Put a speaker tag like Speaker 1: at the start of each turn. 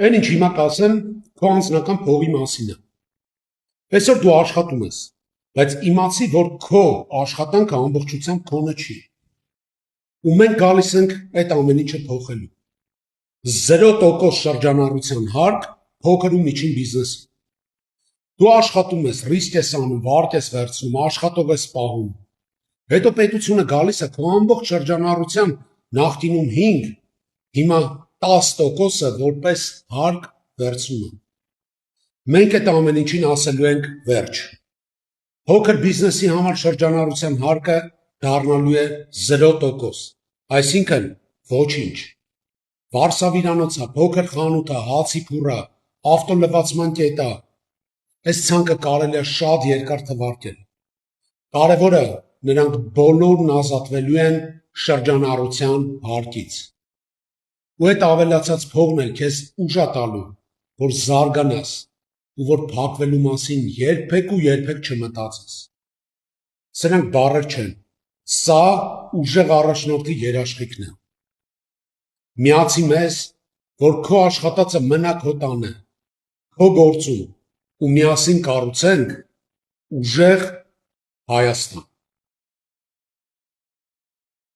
Speaker 1: Այն ինչ հիմա կասեմ, քո անձնական փողի մասին է։ Այսօր դու աշխատում ես, բայց իմացի, որ քո աշխատանքը ամբողջությամբ քոնը չի։ Ու մենք գալիս ենք այդ ամեն ինչը փոխելու։ 0% շրջանառության հարկ փոքր ու միջին բիզնեսի։ Դու աշխատում ես, ռիսկ ես անում, վարկ ես վերցնում, աշխատող ես պահում։ Հետո պետությունը գալիս է քո ամբողջ շրջանառության նախկինում 5, հիմա 10%-ը որպես հարկ վերցնում է։ Մենք այդ ամեն ինչին ասելու ենք վերջ։ Փոքր բիզնեսի համար շրջանառության հարկը դառնալու է 0%, այսինքն ոչինչ։ Վարսավիրանոցը, փոքր խանութը, հացի փուռը, ավտոլվացման կետը, այս ցանկը կարելի է շատ երկար թվարկել։ Կարևորը նրանք բոլորն ազատվելու են շրջանառության հարկից։ Ու այդ ավելացած փողն էլ քեզ ուժ է տալու, որ զարգանաս ու որ փակվելու մասին երբեք չմտածես։ Սրանք բառեր չեն, սա ուժեղ առաջնորդի երաշխիքն է։ Միացի մեզ, որ քո աշխատածը մնա քո տանը, քո գործում ու միասին կառուցենք ուժեղ Հայաստան։